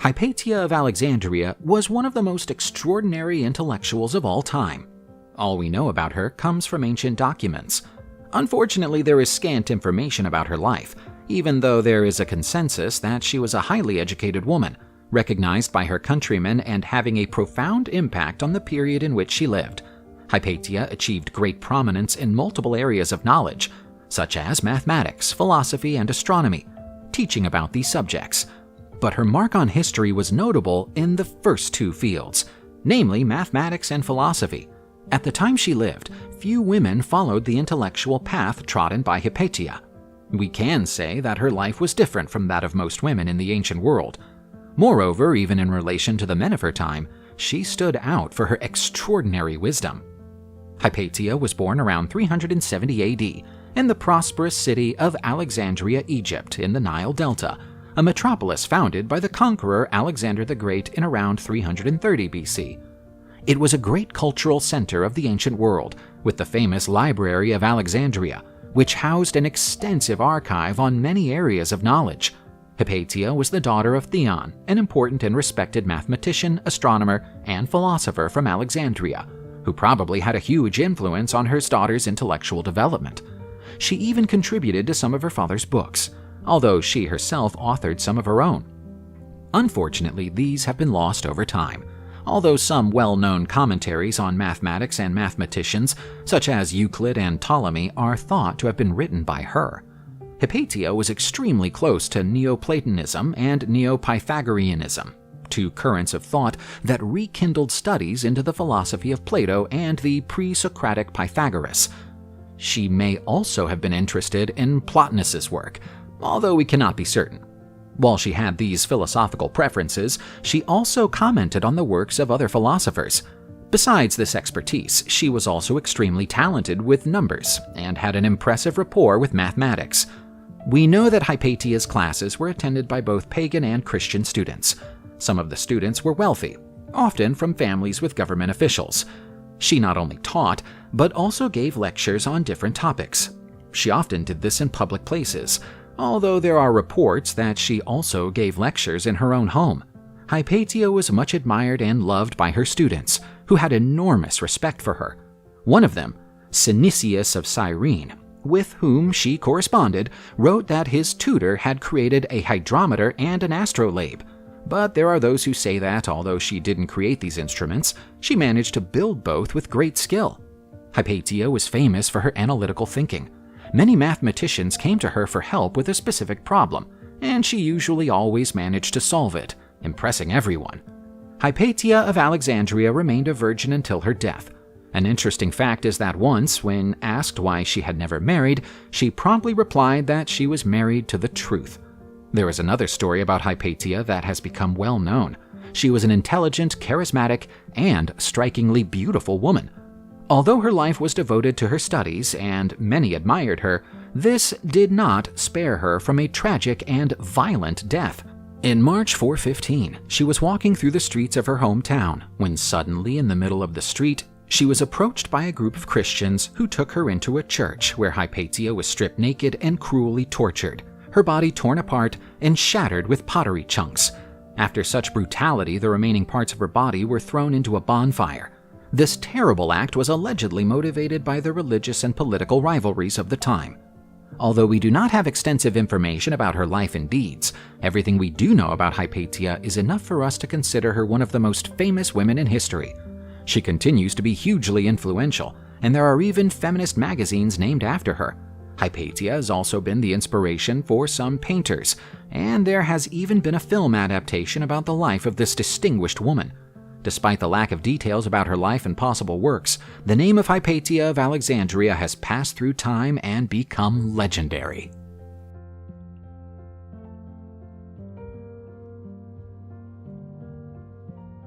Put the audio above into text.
Hypatia of Alexandria was one of the most extraordinary intellectuals of all time. All we know about her comes from ancient documents. Unfortunately, there is scant information about her life, even though there is a consensus that she was a highly educated woman, recognized by her countrymen and having a profound impact on the period in which she lived. Hypatia achieved great prominence in multiple areas of knowledge, such as mathematics, philosophy, and astronomy, teaching about these subjects. But her mark on history was notable in the first two fields, namely mathematics and philosophy. At the time she lived, few women followed the intellectual path trodden by Hypatia. We can say that her life was different from that of most women in the ancient world. Moreover, even in relation to the men of her time, she stood out for her extraordinary wisdom. Hypatia was born around 370 AD in the prosperous city of Alexandria, Egypt, in the Nile Delta, a metropolis founded by the conqueror Alexander the Great in around 330 BC. It was a great cultural center of the ancient world, with the famous Library of Alexandria, which housed an extensive archive on many areas of knowledge. Hypatia was the daughter of Theon, an important and respected mathematician, astronomer, and philosopher from Alexandria, who probably had a huge influence on her daughter's intellectual development. She even contributed to some of her father's books, although she herself authored some of her own. Unfortunately, these have been lost over time, although some well-known commentaries on mathematics and mathematicians, such as Euclid and Ptolemy, are thought to have been written by her. Hypatia was extremely close to Neoplatonism and Neo-Pythagoreanism, two currents of thought that rekindled studies into the philosophy of Plato and the pre-Socratic Pythagoras. She may also have been interested in Plotinus's work, although we cannot be certain. While she had these philosophical preferences, she also commented on the works of other philosophers. Besides this expertise, she was also extremely talented with numbers and had an impressive rapport with mathematics. We know that Hypatia's classes were attended by both pagan and Christian students. Some of the students were wealthy, often from families with government officials. She not only taught, but also gave lectures on different topics. She often did this in public places, although there are reports that she also gave lectures in her own home. Hypatia was much admired and loved by her students, who had enormous respect for her. One of them, Synesius of Cyrene, with whom she corresponded, wrote that his tutor had created a hydrometer and an astrolabe. But there are those who say that, although she didn't create these instruments, she managed to build both with great skill. Hypatia was famous for her analytical thinking. Many mathematicians came to her for help with a specific problem, and she usually always managed to solve it, impressing everyone. Hypatia of Alexandria remained a virgin until her death. An interesting fact is that once, when asked why she had never married, she promptly replied that she was married to the truth. There is another story about Hypatia that has become well known. She was an intelligent, charismatic, and strikingly beautiful woman. Although her life was devoted to her studies and many admired her, this did not spare her from a tragic and violent death. In March 415, she was walking through the streets of her hometown when suddenly, in the middle of the street, she was approached by a group of Christians who took her into a church where Hypatia was stripped naked and cruelly tortured, her body torn apart and shattered with pottery chunks. After such brutality, the remaining parts of her body were thrown into a bonfire. This terrible act was allegedly motivated by the religious and political rivalries of the time. Although we do not have extensive information about her life and deeds, everything we do know about Hypatia is enough for us to consider her one of the most famous women in history. She continues to be hugely influential, and there are even feminist magazines named after her. Hypatia has also been the inspiration for some painters, and there has even been a film adaptation about the life of this distinguished woman. Despite the lack of details about her life and possible works, the name of Hypatia of Alexandria has passed through time and become legendary.